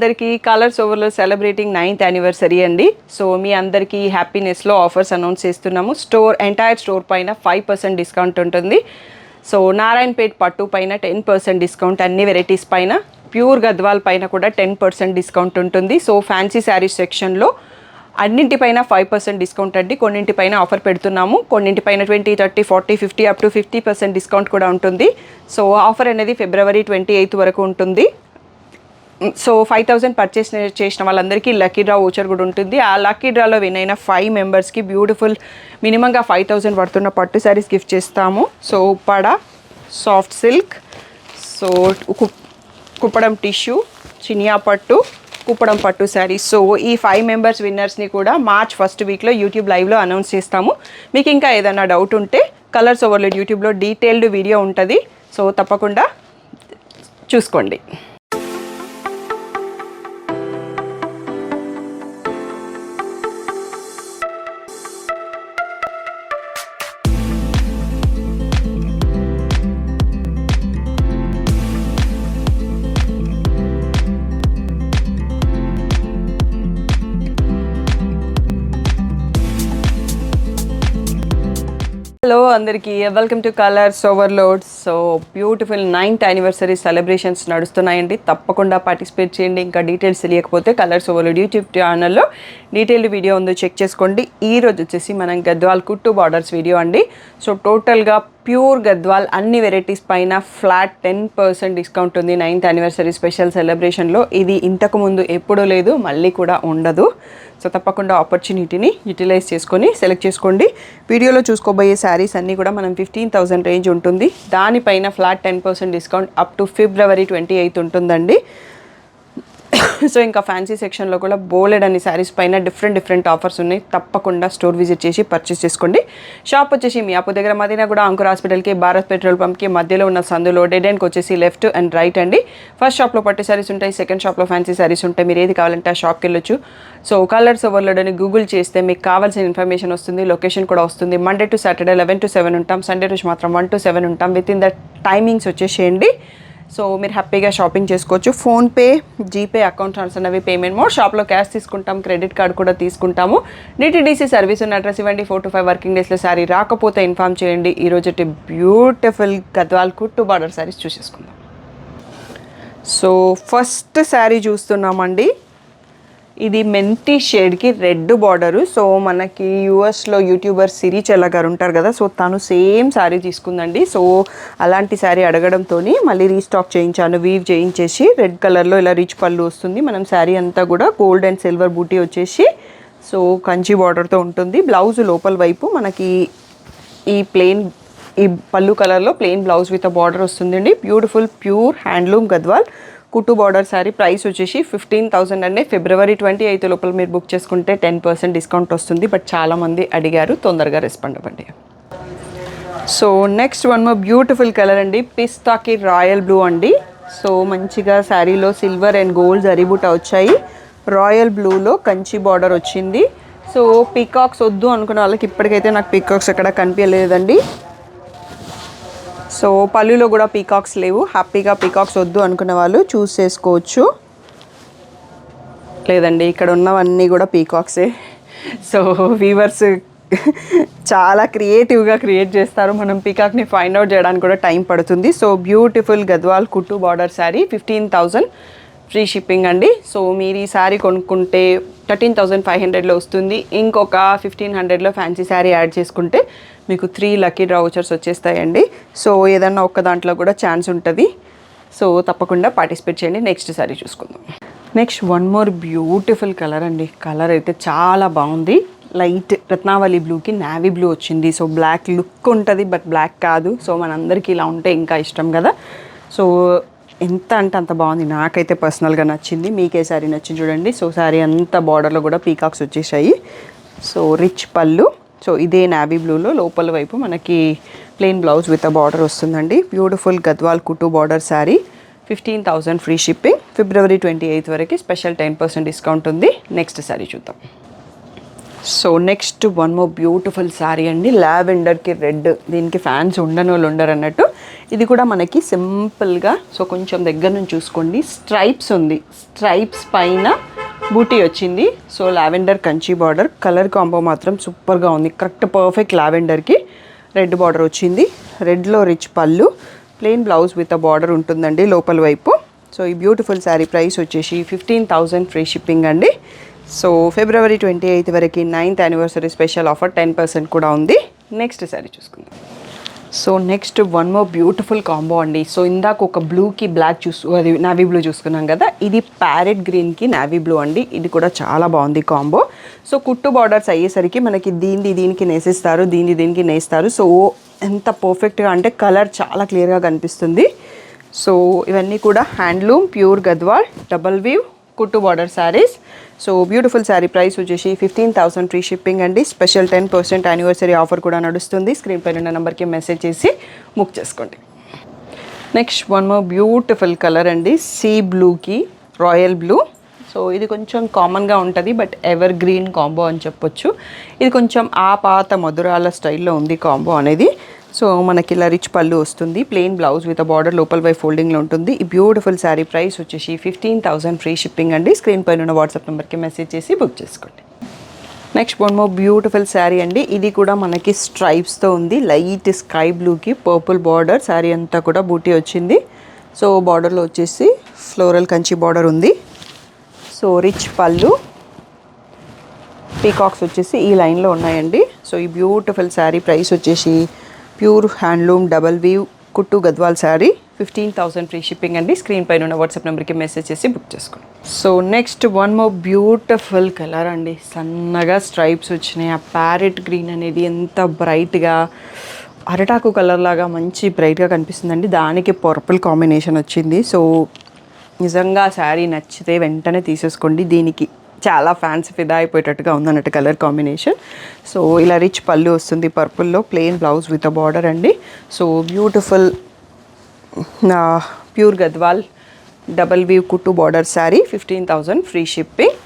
అందరికీ కలర్స్ ఓవర్లో celebrating 9th anniversary అండి. సో మీ అందరికీ హ్యాపీనెస్లో ఆఫర్స్ అనౌన్స్ చేస్తున్నాము. ఎంటైర్ స్టోర్ పైన 5% డిస్కౌంట్ ఉంటుంది. సో నారాయణపేట్ పట్టు పైన 10% డిస్కౌంట్, అన్ని వెరైటీస్ పైన, ప్యూర్ గద్వాల్ పైన కూడా 10% డిస్కౌంట్ ఉంటుంది. సో ఫ్యాన్సీ శారీస్ సెక్షన్లో అన్నింటిపైన 5% డిస్కౌంట్ అండి. కొన్నింటిపైన ఆఫర్ పెడుతున్నాము, కొన్నింటిపైన 20, 30, 40, 50 అప్ టు 50% డిస్కౌంట్ కూడా ఉంటుంది. సో ఆఫర్ అనేది February 28 వరకు ఉంటుంది. సో 5,000 పర్చేస్ చేసిన వాళ్ళందరికీ లక్కీ డ్రా ఓచర్ కూడా ఉంటుంది. ఆ లక్కీ డ్రాలో విన్ అయిన 5 మెంబర్స్కి బ్యూటిఫుల్ మినిమంగా 5,000 పడుతున్న పట్టు శారీస్ గిఫ్ట్ చేస్తాము. So Uppada, soft silk, so Kuppadam tissue, Chiniya పట్టు, కుప్పడం పట్టు శారీస్. సో ఈ 5 మెంబర్స్ విన్నర్స్ని కూడా మార్చ్ 1st వీక్లో యూట్యూబ్ లైవ్లో అనౌన్స్ చేస్తాము. మీకు ఇంకా ఏదైనా డౌట్ ఉంటే కలర్స్ ఓవర్లోడ్ యూట్యూబ్లో డీటెయిల్డ్ వీడియో ఉంటుంది. సో తప్పకుండా చూసుకోండి. హలో అందరికీ, welcome to Colours Overload. So beautiful 9th anniversary celebrations నడుస్తున్నాయండి. తప్పకుండా పార్టిసిపేట్ చేయండి. ఇంకా డీటెయిల్స్ తెలియకపోతే కలర్స్ ఓవర్లోడ్ యూట్యూబ్ ఛానల్లో డీటెయిల్డ్ వీడియో ఉందో చెక్ చేసుకోండి. ఈరోజు వచ్చేసి మనం గద్వాల్ కుట్టు బార్డర్స్ వీడియో అండి. సో టోటల్గా ప్యూర్ గద్వాల్ అన్ని వెరైటీస్ పైన ఫ్లాట్ 10% డిస్కౌంట్ ఉంది 9th యానివర్సరీ స్పెషల్ సెలబ్రేషన్లో. ఇది ఇంతకుముందు ఎప్పుడూ లేదు, మళ్ళీ కూడా ఉండదు. సో తప్పకుండా ఆపర్చునిటీని యూటిలైజ్ చేసుకొని సెలెక్ట్ చేసుకోండి. వీడియోలో చూసుకోబోయే శారీస్ అన్నీ కూడా మనం 15,000 రేంజ్ ఉంటుంది. దానిపైన flat 10% discount up to February 28 ఉంటుందండి. సో ఇంకా ఫ్యాన్సీ సెక్షన్లో కూడా బోలెడ్ అన్ని శారీస్ పైన డిఫరెంట్ ఆఫర్స్ ఉన్నాయి. తప్పకుండా స్టోర్ విజిట్ చేసి పర్చేస్ చేసుకోండి. షాప్ వచ్చేసి మియాపూర్ దగ్గర మదీనా కూడా అంకుర్ హాస్పిటల్కి, భారత్ పెట్రోల్ పంప్కి మధ్యలో ఉన్న సందులో డెడ్ ఎండ్కి వచ్చేసి లెఫ్ట్ అండ్ రైట్ అండి. ఫస్ట్ షాప్లో పట్టు శారీస్ ఉంటాయి, సెకండ్ షాప్లో ఫ్యాన్సీ శారీస్ ఉంటాయి. మీరు ఏది కావాలంటే ఆ షాప్కి వెళ్ళొచ్చు. సో కలర్స్ ఓవర్లోడ్ అని గూగుల్ చేస్తే మీకు కావాల్సిన ఇన్ఫర్మేషన్ వస్తుంది, లొకేషన్ కూడా వస్తుంది. మండే టు సాటర్డే 11 to 7 ఉంటాం, సండే రోజు మాత్రం 1 to 7 ఉంటాం. విత్ ఇన్ ద టైమింగ్స్ వచ్చేసేయండి. సో మీరు హ్యాపీగా షాపింగ్ చేసుకోవచ్చు. ఫోన్పే, జీపే, అకౌంట్ ట్రాన్స్ఫర్ అవి పేమెంట్ మోడ్. షాప్లో క్యాష్ తీసుకుంటాం, క్రెడిట్ కార్డ్ కూడా తీసుకుంటాము. డిటీడీసీ సర్వీస్ ఉన్న అడ్రస్ ఇవ్వండి. 4 to 5 వర్కింగ్ డేస్లో శారీ రాకపోతే ఇన్ఫామ్ చేయండి. ఈరోజు బ్యూటిఫుల్ గద్వాల్ కుట్టు బార్డర్ శారీస్ చూసేసుకుందాం. సో ఫస్ట్ శారీ చూస్తున్నామండి. ఇది మెంతి షేడ్కి రెడ్ బార్డరు. సో మనకి యూఎస్లో యూట్యూబర్ సిరిచెల్ల గారు ఉంటారు కదా, సో తను సేమ్ శారీ తీసుకుందండి. సో అలాంటి శారీ అడగడంతో మళ్ళీ రీస్టాక్ చేయించాను. వీవ్ చేయించేసి రెడ్ కలర్లో ఇలా రిచ్ పళ్ళు వస్తుంది. మనం శారీ అంతా కూడా గోల్డ్ అండ్ సిల్వర్ బూటీ వచ్చేసి సో కంచి బార్డర్తో ఉంటుంది. బ్లౌజ్ లోపల వైపు మనకి ఈ పళ్ళు కలర్లో ప్లెయిన్ బ్లౌజ్ విత్ బార్డర్ వస్తుందండి. బ్యూటిఫుల్ ప్యూర్ హ్యాండ్లూమ్ గద్వాల్ కుట్టు బార్డర్ శారీ. ప్రైస్ వచ్చేసి 15,000 అండి. February 28 లోపల మీరు బుక్ చేసుకుంటే 10% డిస్కౌంట్ వస్తుంది. బట్ చాలామంది అడిగారు, తొందరగా రెస్పాండ్ అవ్వండి. So next one more beautiful colour అండి. పిస్తాకి రాయల్ బ్లూ అండి. సో మంచిగా శారీలో సిల్వర్ అండ్ గోల్డ్ జరీబూట వచ్చాయి. రాయల్ బ్లూలో కంచి బార్డర్ వచ్చింది. సో పీకాక్స్ వద్దు అనుకున్న వాళ్ళకి ఇప్పటికైతే నాకు పీకాక్స్ ఎక్కడ కనిపించలేదండి. సో పళ్ళులో కూడా పీకాక్స్ లేవు. హ్యాపీగా పీకాక్స్ వద్దు అనుకున్న వాళ్ళు చూస్ చేసుకోవచ్చు. లేదండి, ఇక్కడ ఉన్నవన్నీ కూడా పీకాక్సే. సో వీవర్స్ చాలా క్రియేటివ్గా క్రియేట్ చేస్తారు. మనం పీకాక్ని ఫైండ్ అవుట్ చేయడానికి కూడా టైం పడుతుంది. సో బ్యూటిఫుల్ గద్వాల్ కుట్టు బార్డర్ శారీ 15,000 ఫ్రీ షిప్పింగ్ అండి. సో మీరు ఈ శారీ కొనుక్కుంటే 13,500లో వస్తుంది. ఇంకొక 1,500లో ఫ్యాన్సీ శారీ యాడ్ చేసుకుంటే మీకు 3 లక్కీ డ్రా వౌచర్స్ వచ్చేస్తాయండి. సో ఏదన్నా ఒక్క దాంట్లో కూడా ఛాన్స్ ఉంటుంది. సో తప్పకుండా పార్టిసిపేట్ చేయండి. నెక్స్ట్ శారీ చూసుకుందాం. Next one more beautiful colour అండి. కలర్ అయితే చాలా బాగుంది. లైట్ రత్నావళి బ్లూకి నావీ బ్లూ వచ్చింది. సో బ్లాక్ లుక్ ఉంటుంది, బట్ బ్లాక్ కాదు. సో మనందరికీ ఇలా ఉంటే ఇంకా ఇష్టం కదా. సో ఎంత అంటే అంత బాగుంది. నాకైతే పర్సనల్గా నచ్చింది. మీకే శారీ నచ్చింది చూడండి. సో శారీ అంతా బార్డర్లో కూడా పీకాక్స్ వచ్చేసాయి. So rich pallu. సో ఇదే నావీ బ్లూలో లోపల వైపు మనకి plain blouse with a border వస్తుందండి. బ్యూటిఫుల్ గద్వాల్ కుట్టు border sari 15,000 free shipping. February 28 వరకు స్పెషల్ 10% డిస్కౌంట్ ఉంది. నెక్స్ట్ శారీ చూద్దాం. So next one more beautiful sari అండి, లావెండర్కి రెడ్. దీనికి ఫ్యాన్స్ ఉండని వాళ్ళు ఉండరు అన్నట్టు. ఇది కూడా మనకి సింపుల్గా, సో కొంచెం దగ్గర నుంచి చూసుకోండి, స్ట్రైప్స్ ఉంది, స్ట్రైప్స్ పైన బూటీ వచ్చింది. So lavender Kanchi border, colour combo మాత్రం సూపర్గా ఉంది. కరెక్ట్ పర్ఫెక్ట్ లావెండర్కి రెడ్ బార్డర్ వచ్చింది. రెడ్లో rich pallu, plain blouse with a border ఉంటుందండి లోపల వైపు. సో ఈ బ్యూటిఫుల్ శారీ ప్రైస్ వచ్చేసి 15,000 ఫ్రీ షిప్పింగ్ అండి. సో ఫిబ్రవరి 28 వరకు 9th యానివర్సరీ స్పెషల్ ఆఫర్ 10% కూడా ఉంది. నెక్స్ట్ శారీ చూసుకుందాం. So next one more beautiful combo అండి. సో ఇందాక ఒక బ్లూకి బ్లాక్ అది నావీ బ్లూ చూసుకున్నాం కదా, ఇది ప్యారెట్ గ్రీన్కి నావీ బ్లూ అండి. ఇది కూడా చాలా బాగుంది కాంబో. సో కుట్టు బార్డర్స్ అయ్యేసరికి మనకి దీనికి నేసిస్తారు, దీనికి నేస్తారు. సో ఎంత పర్ఫెక్ట్గా అంటే కలర్ చాలా క్లియర్గా కనిపిస్తుంది. సో ఇవన్నీ కూడా handloom pure Gadwal double weave కుట్టు border saris. So beautiful sari price వచ్చేసి 15,000 ఫ్రీ షిప్పింగ్ అండి. స్పెషల్ 10% యానివర్సరీ ఆఫర్ కూడా నడుస్తుంది. స్క్రీన్ పైన ఉన్న నెంబర్కి మెసేజ్ చేసి బుక్ చేసుకోండి. Next one more beautiful colour అండి, సీ బ్లూకి రాయల్ బ్లూ. సో ఇది కొంచెం కామన్గా ఉంటుంది, బట్ ఎవర్ గ్రీన్ కాంబో అని చెప్పొచ్చు. ఇది కొంచెం ఆ పాత మధురాల స్టైల్లో ఉంది కాంబో అనేది. సో మనకి ఇలా రిచ్ పళ్ళు వస్తుంది, ప్లెయిన్ బ్లౌజ్ విత్ బార్డర్ లోపల బై ఫోల్డింగ్లో ఉంటుంది. ఈ బ్యూటిఫుల్ శారీ ప్రైస్ వచ్చేసి 15,000 ఫ్రీ షిప్పింగ్ అండి. స్క్రీన్ పైన ఉన్న వాట్సాప్ నెంబర్కి మెసేజ్ చేసి బుక్ చేసుకోండి. Next one more beautiful sari అండి. ఇది కూడా మనకి స్ట్రైప్స్తో ఉంది, లైట్ స్కై బ్లూకి పర్పుల్ బార్డర్. శారీ అంతా కూడా బూటీ వచ్చింది. సో బార్డర్లో వచ్చేసి ఫ్లోరల్ కంచి బార్డర్ ఉంది. సో రిచ్ పళ్ళు, పీకాక్స్ వచ్చేసి ఈ లైన్లో ఉన్నాయండి. సో ఈ బ్యూటిఫుల్ శారీ ప్రైస్ వచ్చేసి ప్యూర్ హ్యాండ్లూమ్ డబల్ వీవ్ కుట్టు గద్వాల్ శారీ 15,000 ఫ్రీ షిప్పింగ్ అండి. స్క్రీన్ పైన ఉన్న వాట్సాప్ నెంబర్కి మెసేజ్ చేసి బుక్ చేసుకోండి. So next one more beautiful colour అండి, సన్నగా స్ట్రైప్స్ వచ్చినాయి. ఆ ప్యారెట్ గ్రీన్ అనేది ఎంత బ్రైట్గా అరటాకు కలర్ లాగా మంచి బ్రైట్గా కనిపిస్తుందండి. దానికి పర్పుల్ కాంబినేషన్ వచ్చింది. సో నిజంగా శారీ నచ్చితే వెంటనే తీసేసుకోండి. దీనికి చాలా ఫ్యాన్స్ ఫిదా అయిపోయేటట్టుగా ఉందన్నట్టు కలర్ కాంబినేషన్. సో ఇలా రిచ్ పళ్ళు వస్తుంది పర్పుల్లో, plain blouse with a border అండి. So beautiful pure Gadwal double weave కుట్టు border sari 15,000 free shipping.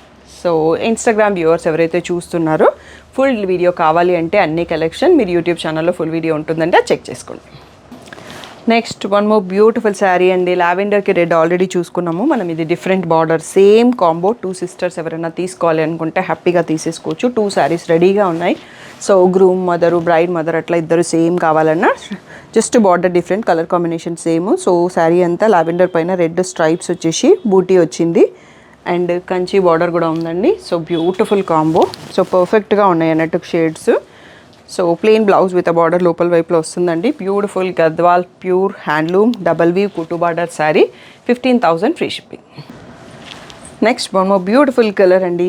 So Instagram viewers ఎవరైతే చూస్తున్నారో ఫుల్ వీడియో కావాలి అంటే అన్ని కలెక్షన్ మీరు యూట్యూబ్ ఛానల్లో ఫుల్ వీడియో ఉంటుందంటే అది చెక్ చేసుకోండి. Next one more beautiful sari అండి, లావెండర్కి రెడ్ ఆల్రెడీ చూసుకున్నాము మనం. ఇది different border, same combo. 2 sisters ఎవరైనా తీసుకోవాలి అనుకుంటే హ్యాపీగా తీసేసుకోవచ్చు. 2 శారీస్ రెడీగా ఉన్నాయి. So groom mother, braid mother అట్లా ఇద్దరు సేమ్ కావాలన్నా just border different, colour combination same. So sari అంతా లావెండర్ పైన రెడ్ స్ట్రైప్స్ వచ్చేసి బూటీ వచ్చింది అండ్ కంచి బార్డర్ కూడా ఉందండి. So beautiful combo. సో పర్ఫెక్ట్గా ఉన్నాయి అన్నట్టు shades. So plain blouse with border లోపల వైపులో వస్తుందండి. Beautiful Gadwal pure handloom double weave కుట్టు border sari 15,000 free shipping. Next one more beautiful colour అండి,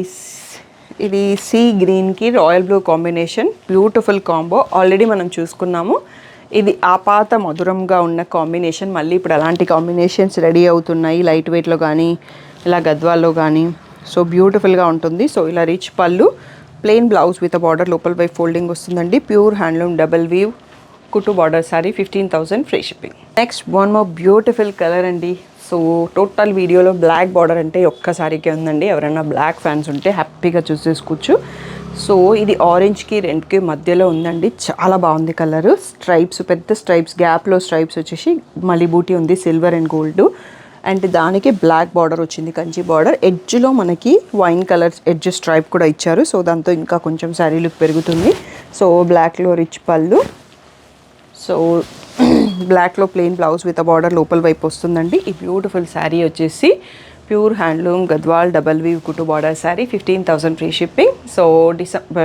ఇది సీ గ్రీన్కి royal blue combination. Beautiful combo, already మనం చూసుకున్నాము. ఇది ఆపాత మధురంగా ఉన్న కాంబినేషన్. మళ్ళీ ఇప్పుడు అలాంటి కాంబినేషన్స్ రెడీ అవుతున్నాయి లైట్ వెయిట్లో కానీ ఇలా గద్వాల్లో కానీ. సో బ్యూటిఫుల్గా ఉంటుంది. సో ఇలా rich pallu, plain blouse with border లోపల బై ఫోల్డింగ్ వస్తుందండి. ప్యూర్ హ్యాండ్లూమ్ డబల్ వీవ్ కుట్టు border sari 15,000 free shipping. Next one more beautiful colour అండి. సో టోటల్ వీడియోలో బ్లాక్ బార్డర్ అంటే ఒక్కసారికే ఉందండి. ఎవరైనా బ్లాక్ ఫ్యాన్స్ ఉంటే హ్యాపీగా చూస్ చేసుకోవచ్చు. సో ఇది ఆరెంజ్కి రెడ్కి మధ్యలో ఉందండి, చాలా బాగుంది కలర్. స్ట్రైప్స్, పెద్ద స్ట్రైప్స్, గ్యాప్లో స్ట్రైప్స్ వచ్చేసి మళ్ళీ బూటీ ఉంది సిల్వర్ అండ్ గోల్డ్. అండ్ దానికి బ్లాక్ బార్డర్ వచ్చింది, కంచి బార్డర్. ఎడ్జ్లో మనకి వైన్ కలర్ ఎడ్జ్ స్ట్రైప్ కూడా ఇచ్చారు. సో దాంతో ఇంకా కొంచెం శారీ లుక్ పెరుగుతుంది. సో బ్లాక్లో రిచ్ పళ్ళు, సో బ్లాక్లో ప్లెయిన్ బ్లౌజ్ విత్ బార్డర్ లోపల వైపు వస్తుందండి. ఈ బ్యూటిఫుల్ శారీ వచ్చేసి pure handloom Gadwal double weave కుట్టు border sari 15,000 free shipping. So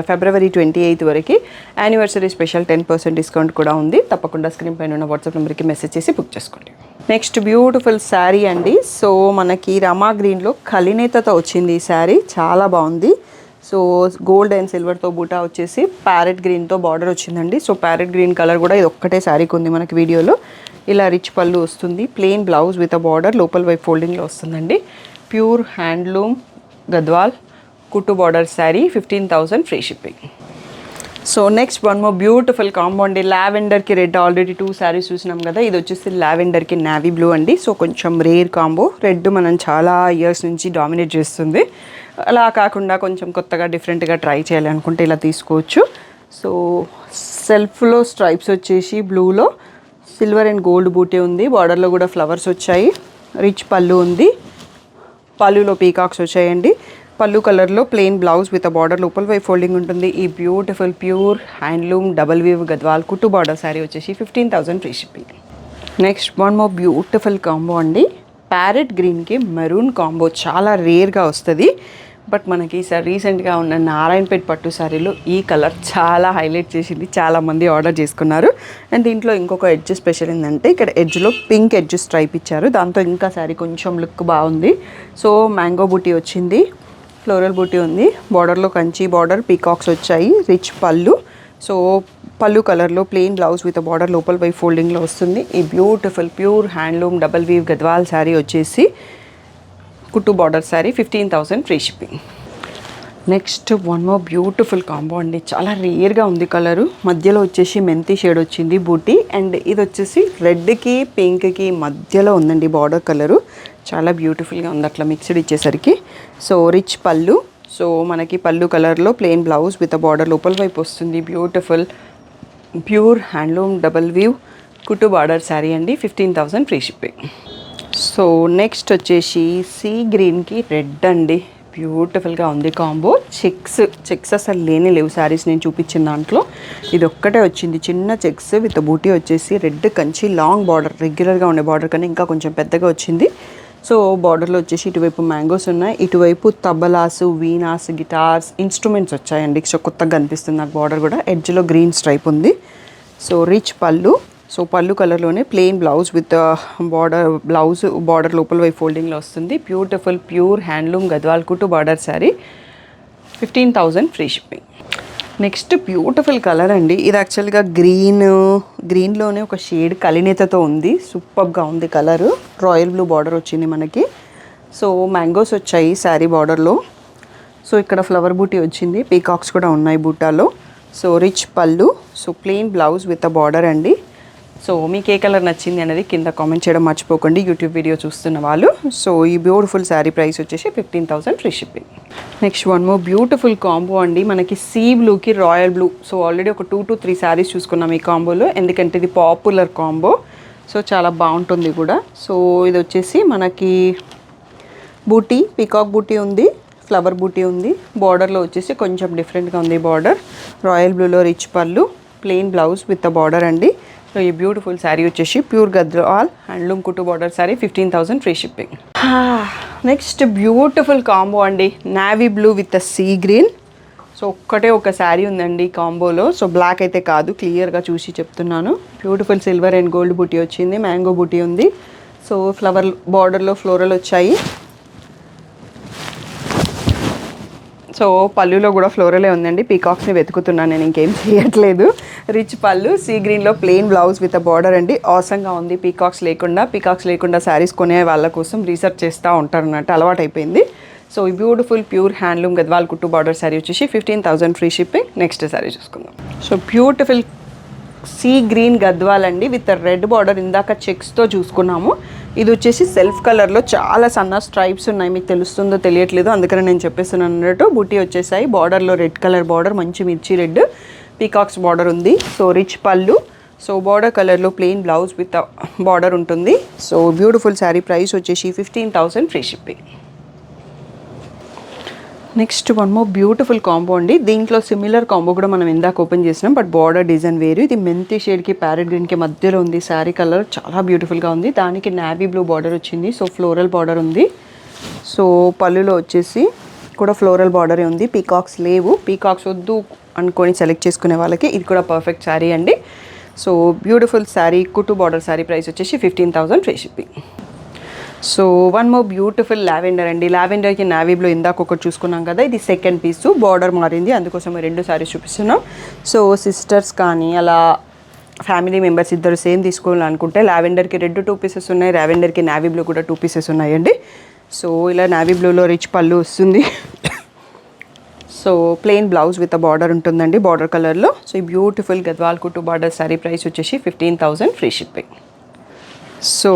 ఫిబ్రవరి 28 వరకు యానివర్సరీ స్పెషల్ 10% డిస్కౌంట్ కూడా ఉంది. తప్పకుండా స్క్రీన్ పైన ఉన్న వాట్సాప్ నెంబర్కి మెసేజ్ చేసి బుక్ చేసుకోండి. నెక్స్ట్ బ్యూటిఫుల్ శారీ అండి. సో మనకి రమా గ్రీన్లో కలినేతతో వచ్చింది ఈ శారీ, చాలా బాగుంది. సో గోల్డ్ అండ్ సిల్వర్తో బూటా వచ్చేసి ప్యారెట్ గ్రీన్తో బార్డర్ వచ్చిందండి. సో ప్యారెట్ గ్రీన్ కలర్ కూడా ఇది ఒక్కటే శారీకి ఉంది మనకి వీడియోలో. ఇలా రిచ్ పళ్ళు వస్తుంది, ప్లెయిన్ బ్లౌజ్ విత్ బార్డర్ లోపల వైపు ఫోల్డింగ్లో వస్తుందండి. ప్యూర్ హ్యాండ్లూమ్ గద్వాల్ కుట్టు border sari 15,000 free shipping. So next one more beautiful combo అండి. లావెండర్కి రెడ్ ఆల్రెడీ 2 శారీస్ చూసినాం కదా, ఇది వచ్చేసి లావెండర్కి నావీ బ్లూ అండి. సో కొంచెం రేర్ కాంబో. రెడ్ మనం చాలా ఇయర్స్ నుంచి డామినేట్ చేస్తుంది. అలా కాకుండా కొంచెం కొత్తగా డిఫరెంట్గా ట్రై చేయాలి అనుకుంటే ఇలా తీసుకోవచ్చు. సో సెల్ఫ్లో స్ట్రైప్స్ వచ్చేసి బ్లూలో సిల్వర్ అండ్ గోల్డ్ బూటీ ఉంది. బార్డర్లో కూడా ఫ్లవర్స్ వచ్చాయి. రిచ్ పళ్ళు ఉంది. పళ్ళులో పీకాక్స్ వచ్చాయండి. పళ్ళు కలర్లో ప్లెయిన్ బ్లౌజ్ విత్ బార్డర్ లోపల వైపు ఫోల్డింగ్ ఉంటుంది. ఈ beautiful pure handloom double weave Gadwal కుట్టు బార్డర్ శారీ వచ్చేసి 15,000 free shipping. Next one more beautiful combo అండి. ప్యారెట్ గ్రీన్కి మెరూన్ కాంబో చాలా రేర్గా వస్తుంది. బట్ మనకి ఈసారి రీసెంట్గా ఉన్న నారాయణపేట్ పట్టు శారీలో ఈ కలర్ చాలా హైలైట్ చేసింది. చాలామంది ఆర్డర్ చేసుకున్నారు. అండ్ దీంట్లో ఇంకొక ఎడ్జ్ స్పెషల్ ఏంటంటే ఇక్కడ ఎడ్జ్లో పింక్ ఎడ్జ్ స్ట్రైప్ ఇచ్చారు. దాంతో ఇంకా శారీ కొంచెం లుక్ బాగుంది. సో మ్యాంగో బూటీ వచ్చింది. ఫ్లోరల్ బూటీ ఉంది. బార్డర్లో కంచి బార్డర్ పీకాక్స్ వచ్చాయి. రిచ్ పళ్ళు. సో పళ్ళు కలర్లో ప్లెయిన్ బ్లౌజ్ విత్ బార్డర్ లోపల వైపు ఫోల్డింగ్లో వస్తుంది. ఈ beautiful pure handloom double weave Gadwal sari వచ్చేసి కుట్టు border sari 15,000 free shipping. Next one more beautiful combo అండి. చాలా రేర్గా ఉంది కలరు. మధ్యలో వచ్చేసి మెంతి షేడ్ వచ్చింది బూటీ. అండ్ ఇది వచ్చేసి రెడ్కి పింక్కి మధ్యలో ఉందండి బార్డర్ కలరు. చాలా బ్యూటిఫుల్గా ఉంది అట్లా mixed ఇచ్చేసరికి. So rich pallu. So మనకి పళ్ళు కలర్లో ప్లెయిన్ బ్లౌజ్ విత్ బార్డర్ లోపల వైపు వస్తుంది. Beautiful pure handloom double weave కుట్టు బార్డర్ శారీ అండి. 15,000 ఫ్రీ షిప్పింగ్. సో నెక్స్ట్ వచ్చేసి సీ గ్రీన్కి రెడ్ అండి. బ్యూటిఫుల్గా ఉంది కాంబో. చెక్స్ అసలు లేవు శారీస్ నేను చూపించిన దాంట్లో. ఇది ఒక్కటే వచ్చింది చిన్న చెక్స్ విత్ బూటీ వచ్చేసి రెడ్ కంచి లాంగ్ బార్డర్. రెగ్యులర్గా ఉండే బార్డర్ కన్నా ఇంకా కొంచెం పెద్దగా వచ్చింది. సో బార్డర్లో వచ్చేసి ఇటువైపు మ్యాంగోస్ ఉన్నాయి. ఇటువైపు తబలాస్, వీనాస్, గిటార్స్, ఇన్స్ట్రుమెంట్స్ వచ్చాయండి. సో కొత్తగా కనిపిస్తుంది నాకు బార్డర్ కూడా. ఎడ్జ్లో గ్రీన్ స్ట్రైప్ ఉంది. So rich pallu. సో పళ్ళు కలర్లోనే ప్లెయిన్ బ్లౌజ్ విత్ బార్డర్ లోపల వైపు ఫోల్డింగ్లో వస్తుంది. బ్యూటిఫుల్ ప్యూర్ హ్యాండ్లూమ్ గద్వాల్ కుట్టు border sari 15,000 free shipping. Next beautiful colour అండి. ఇది యాక్చువల్గా గ్రీన్లోనే ఒక షేడ్ కలినేతతో ఉంది. సూపర్గా ఉంది కలరు. రాయల్ బ్లూ బార్డర్ వచ్చింది మనకి. సో మ్యాంగోస్ వచ్చాయి శారీ బార్డర్లో. సో ఇక్కడ ఫ్లవర్ బూటీ వచ్చింది. పీకాక్స్ కూడా ఉన్నాయి బూటాలో. So rich pallu. So plain blouse with border అండి. సో మీకు ఏ కలర్ నచ్చింది అనేది కింద కామెంట్ చేయడం మర్చిపోకండి యూట్యూబ్ వీడియో చూస్తున్న వాళ్ళు. సో ఈ బ్యూటిఫుల్ శారీ ప్రైస్ వచ్చేసి 15,000 free shipping. Next one more beautiful combo అండి. మనకి సీ బ్లూకి రాయల్ బ్లూ. సో ఆల్రెడీ ఒక 2 to 3 శారీస్ చూసుకున్నాం ఈ కాంబోలో. ఎందుకంటే ఇది పాపులర్ కాంబో. సో చాలా బాగుంటుంది కూడా. సో ఇది వచ్చేసి మనకి బూటీ పీకాక్ బూటీ ఉంది. ఫ్లవర్ బూటీ ఉంది. బార్డర్లో వచ్చేసి కొంచెం డిఫరెంట్గా ఉంది బార్డర్. రాయల్ బ్లూలో rich pallu, plain blouse with border అండి. సో ఈ బ్యూటిఫుల్ శారీ వచ్చేసి ప్యూర్ గద్వాల్ హ్యాండ్లూమ్ కుట్టు border sari 15,000 free shipping. Next beautiful combo అండి. Navy blue with sea green. So ఒక్కటే ఒక శారీ ఉందండి కాంబోలో. సో బ్లాక్ అయితే కాదు, క్లియర్గా చూసి చెప్తున్నాను. బ్యూటిఫుల్ సిల్వర్ అండ్ గోల్డ్ బూటీ వచ్చింది. మ్యాంగో బూటీ ఉంది. సో ఫ్లవర్ బార్డర్లో ఫ్లోరల్ వచ్చాయి. సో పళ్ళులో కూడా ఫ్లోరలే ఉందండి. పీకాక్స్ని వెతుకుతున్నాను నేను, ఇంకేం చేయట్లేదు. రిచ్ పళ్ళు, సీ గ్రీన్లో ప్లెయిన్ బ్లౌజ్ విత్ బార్డర్ అండి. ఆసంగా ఉంది. పీకాక్స్ లేకుండా శారీస్ కొనే వాళ్ళ కోసం రీసెర్చ్ చేస్తూ ఉంటారు అన్నట్టు, అలవాటు అయిపోయింది. సో ఈ బ్యూటిఫుల్ ప్యూర్ హ్యాండ్లూమ్ గద్వాల్ కుట్టు బార్డర్ శారీ వచ్చేసి 15,000 ఫ్రీ షిప్పింగ్. నెక్స్ట్ శారీ చూసుకుందాం. So beautiful sea green Gadwal అండి విత్ రెడ్ బార్డర్. ఇందాక చెక్స్తో చూసుకున్నాము. ఇది వచ్చేసి సెల్ఫ్ కలర్లో చాలా సన్న స్ట్రైప్స్ ఉన్నాయి. మీకు తెలుస్తుందో తెలియట్లేదు, అందుకని నేను చెప్పేస్తున్నాను అన్నట్టు. బూటీ వచ్చేసాయి. బార్డర్లో రెడ్ కలర్ బార్డర్, మంచి మిర్చి రెడ్ పీకాక్స్ బార్డర్ ఉంది. So rich pallu. So border కలర్లో ప్లెయిన్ బ్లౌజ్ విత్ బార్డర్ ఉంటుంది. సో బ్యూటిఫుల్ శారీ ప్రైస్ వచ్చేసి 15,000 free shipping. Next one more beautiful combo అండి. దీంట్లో సిమిలర్ కాంబో కూడా మనం ఇందాక ఓపెన్ చేసినాం, బట్ బార్డర్ డిజైన్ వేరు. ఇది మెంతి షేడ్కి ప్యారెట్ గ్రీన్కి మధ్యలో ఉంది. శారీ కలర్ చాలా బ్యూటిఫుల్గా ఉంది. దానికి నావీ బ్లూ బార్డర్ వచ్చింది. సో ఫ్లోరల్ బార్డర్ ఉంది. సో పళ్ళులో వచ్చేసి కూడా ఫ్లోరల్ బార్డరే ఉంది. పీకాక్స్ లేవు. పీకాక్స్ వద్దు అనుకొని సెలెక్ట్ చేసుకునే వాళ్ళకి ఇది కూడా పర్ఫెక్ట్ శారీ అండి. సో బ్యూటిఫుల్ శారీ కుట్టు బార్డర్ శారీ ప్రైస్ వచ్చేసి 15,000 free shipping. So one more beautiful lavender అండి. లావెండర్కి నావీ బ్లూ ఇందాక ఒకటి చూసుకున్నాం కదా, ఇది సెకండ్ పీసు. బార్డర్ మారింది, అందుకోసం 2 శారీస్ చూపిస్తున్నాం. సో సిస్టర్స్ కానీ అలా ఫ్యామిలీ మెంబర్స్ ఇద్దరు సేమ్ తీసుకోవాలనుకుంటే లావెండర్కి రెడ్ 2 పీసెస్ ఉన్నాయి. లావెండర్కి నావీ బ్లూ కూడా 2 పీసెస్ ఉన్నాయండి. సో ఇలా నావీ బ్లూలో రిచ్ పళ్ళు వస్తుంది. So so plain blouse with border ఉంటుందండి, బార్డర్ కలర్లో. సో ఈ బ్యూటిఫుల్ గద్వాల్ కుట్టు బార్డర్ శారీ ప్రైస్ వచ్చేసి 15,000 ఫ్రీ షిప్పింగ్. సో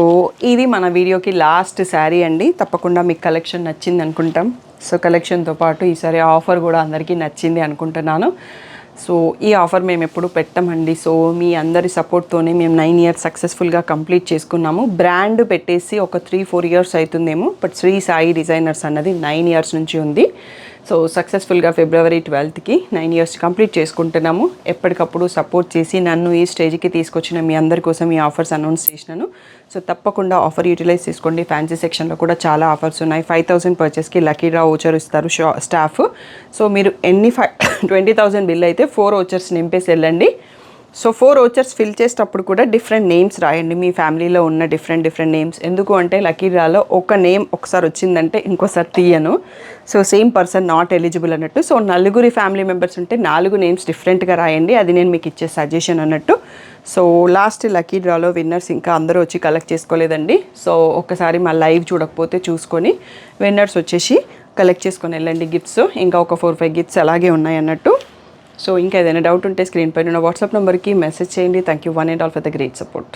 ఇది మన వీడియోకి లాస్ట్ శారీ అండి. తప్పకుండా మీకు కలెక్షన్ నచ్చింది అనుకుంటాం. సో కలెక్షన్తో పాటు ఈసారి ఆఫర్ కూడా అందరికీ నచ్చింది అనుకుంటున్నాను. సో ఈ ఆఫర్ మేము ఎప్పుడు పెట్టామండి. సో మీ అందరి సపోర్ట్తోనే మేము 9 ఇయర్స్ సక్సెస్ఫుల్గా కంప్లీట్ చేసుకున్నాము. బ్రాండ్ పెట్టేసి ఒక 3-4 ఇయర్స్ అవుతుందేమో, బట్ శ్రీ సాయి డిజైనర్స్ అన్నది 9 ఇయర్స్ నుంచి ఉంది. సో సక్సెస్ఫుల్గా February 12th 9 ఇయర్స్ కంప్లీట్ చేసుకుంటున్నాము. ఎప్పటికప్పుడు సపోర్ట్ చేసి నన్ను ఈ స్టేజ్కి తీసుకొచ్చిన మీ అందరి కోసం ఈ ఆఫర్స్ అనౌన్స్ చేసినాను. సో తప్పకుండా ఆఫర్ యూటిలైజ్ చేసుకోండి. ఫ్యాన్సీ సెక్షన్లో కూడా చాలా ఆఫర్స్ ఉన్నాయి. 5,000 పర్చేస్కి లక్కీ డ్రా ఓచర్ ఇస్తారు స్టాఫ్. సో మీరు 20,000 బిల్ అయితే 4 ఓచర్స్ నింపేసి వెళ్ళండి. సో 4 ఓచర్స్ ఫిల్ చేసేటప్పుడు కూడా డిఫరెంట్ నేమ్స్ రాయండి, మీ ఫ్యామిలీలో ఉన్న డిఫరెంట్ నేమ్స్. ఎందుకు అంటే లక్కీ డ్రాలో ఒక నేమ్ ఒకసారి వచ్చిందంటే ఇంకోసారి తీయను. So same person not eligible అన్నట్టు. సో 4 ఫ్యామిలీ మెంబర్స్ ఉంటే 4 నేమ్స్ డిఫరెంట్గా రాయండి. అది నేను మీకు ఇచ్చే సజెషన్ అన్నట్టు. సో లాస్ట్ లక్కీ డ్రాలో విన్నర్స్ ఇంకా అందరూ వచ్చి కలెక్ట్ చేసుకోలేదండి. సో ఒక్కసారి మా లైవ్ చూడకపోతే చూసుకొని విన్నర్స్ వచ్చేసి కలెక్ట్ చేసుకొని వెళ్ళండి గిఫ్ట్స్. ఇంకా ఒక 4-5 గిఫ్ట్స్ అలాగే ఉన్నాయి అన్నట్టు. సో ఇంకా ఏదైనా డౌట్ ఉంటే స్క్రీన్ పైన ఉన్న వాట్సాప్ నెంబర్కి మెసేజ్ చేయండి. Thank you one and all for the great support.